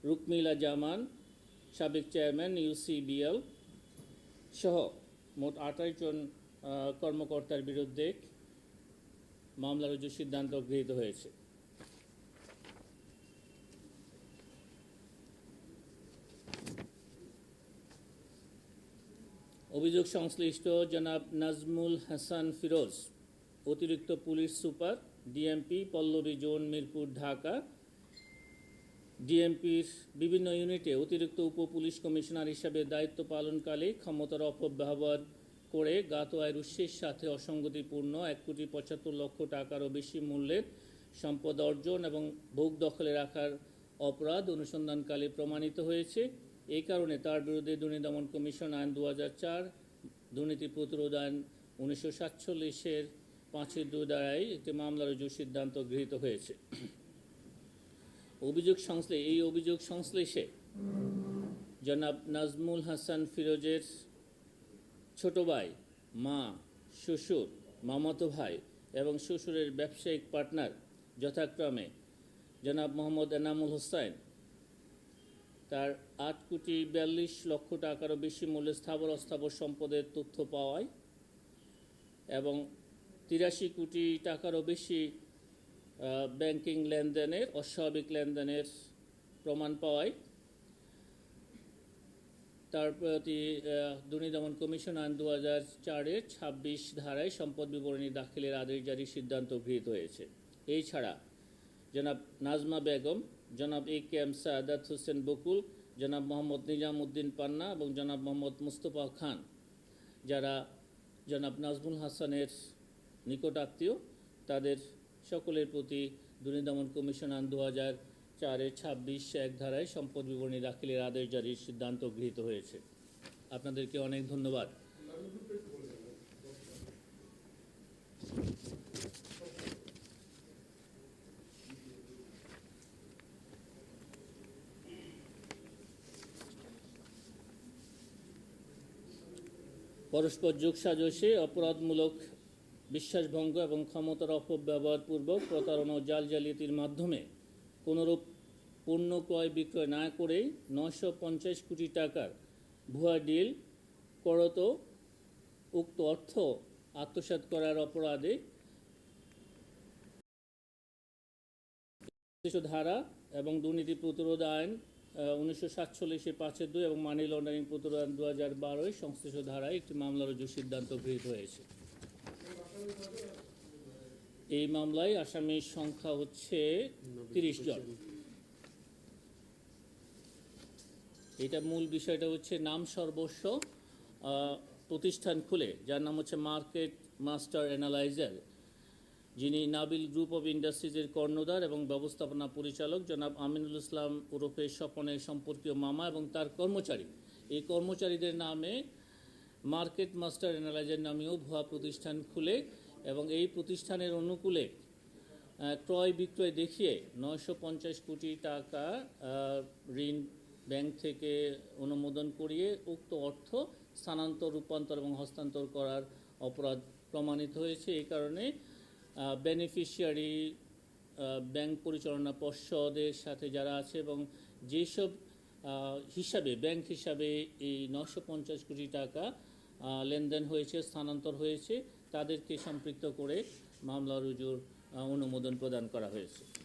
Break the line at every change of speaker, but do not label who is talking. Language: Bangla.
রুকমিলা জামান, সাবেক চেয়ারম্যান ইউসিবিএল সহ মোট 28 জন কর্মকর্তার বিরুদ্ধে মামলা রুজুর সিদ্ধান্ত গৃহীত হয়েছে। অভিযোগ সংশ্লিষ্ট জনাব নাজমুল হাসান ফিরোজ, অতিরিক্ত police super, DMP Pallabi zone, Mirpur, Dhaka, ডিএমপির বিভিন্ন ইউনিটে অতিরিক্ত উপ পুলিশ কমিশনার হিসাবে দায়িত্ব পালনকালে ক্ষমতার অপব্যবহার করে জ্ঞাত আয়ের উৎসের সাথে অসঙ্গতিপূর্ণ 1,75,00,000 টাকারও বেশি মূল্যের সম্পদ অর্জন এবং ভোগ দখলে রাখার অপরাধ অনুসন্ধানকালে প্রমাণিত হয়েছে। এই কারণে তার বিরুদ্ধে দুর্নীতি দমন কমিশন আইন 2004, দুর্নীতি প্রতিরোধ আইন 1947-এর 5-2 ধারায় একটি মামলা রুজুর সিদ্ধান্ত গৃহীত হয়েছে। এই অভিযোগ সংশ্লেষে জনাব নাজমুল হাসান ফিরোজের ছোট ভাই, মা, শ্বশুর, মামাতো ভাই এবং শ্বশুরের ব্যবসায়িক পার্টনার যথাক্রমে জনাব মোহাম্মদ এনামুল হোসেন, তার 8,42,00,000 টাকারও বেশি মূল্যের স্থাবর অস্থাবর সম্পদের তথ্য পাওয়ায় এবং 83 কোটি টাকারও বেশি ব্যাংকিং লেনদেনের, অস্বাভাবিক লেনদেনের প্রমাণ পাওয়ায় তার প্রতি দুর্নীতি দমন কমিশন আইন 2004-এর 26 ধারায় সম্পদ বিবরণী দাখিলের আদেশ জারির সিদ্ধান্ত গৃহীত হয়েছে। এছাড়া জনাব নাজমা বেগম, জনাব এ.কে.এম. সাদাত হোসেন বকুল, জনাব মোহাম্মদ নিজামউদ্দিন পান্না এবং জনাব মোহাম্মদ মুস্তফা খান, যারা জনাব নাজমুল হাসানের নিকট আত্মীয়, তাদের সকলের প্রতি দুর্নীতি দমন কমিশন আইন 2004-এর 26(1) ধারায় সম্পদ বিবরণী দাখিলের আদেশ জারির সিদ্ধান্ত গৃহীত হয়েছে। আপনাদেরকে অনেক ধন্যবাদ। পরস্পর যোগসাজশে অপরাধমূলক বিশ্বাসভঙ্গ এবং ক্ষমতার অপব্যবহারপূর্বক প্রতারণা ও জাল জালিয়াতির মাধ্যমে কোনোরূপ পণ্য ক্রয় বিক্রয় না করেই 950 কোটি টাকার ভুয়া ডিল করত উক্ত অর্থ আত্মসাৎ করার অপরাধে ধারা এবং দুর্নীতি প্রতিরোধ আইন 1947-এর 5-2 এবং মানি লন্ডারিং প্রতিরোধ আইন 2012-এর সংশ্লিষ্ট ধারায় একটি মামলা রুজুর সিদ্ধান্ত গৃহীত হয়েছে। এই মামলায় আসামির সংখ্যা হচ্ছে 30 জন। এটা মূল বিষয়টা হচ্ছে নাম সর্বস্ব প্রতিষ্ঠান খুলে, যার নাম হচ্ছে মার্কেট মাস্টার অ্যানালাইজার, যিনি নাবিল গ্রুপ অফ ইন্ডাস্ট্রিজের কর্ণধার এবং ব্যবস্থাপনা পরিচালক জনাব আমিনুল ইসলাম ওরফে স্বপনের সম্পর্কীয় মামা এবং তার কর্মচারী। এই কর্মচারীদের নামে মার্কেট মাস্টার অ্যানালাইজার নামেও ভুয়া প্রতিষ্ঠান খুলে এবং এই প্রতিষ্ঠানের অনুকূলে ক্রয় বিক্রয় দেখিয়ে 950 কোটি টাকা ঋণ ব্যাংক থেকে অনুমোদন করিয়ে উক্ত অর্থ স্থানান্তর, রূপান্তর এবং হস্তান্তর করার অপরাধ প্রমাণিত হয়েছে। এই কারণে বেনিফিশিয়ারি, ব্যাংক পরিচালনা পর্ষদের সাথে যারা আছে এবং যেসব হিসাবে ব্যাংক হিসাবে এই 950 কোটি টাকা লেনদেন হয়েছে, স্থানান্তর হয়েছে, তাদেরকে সম্পৃক্ত করে মামলা রুজুর অনুমোদন প্রদান করা হয়েছে।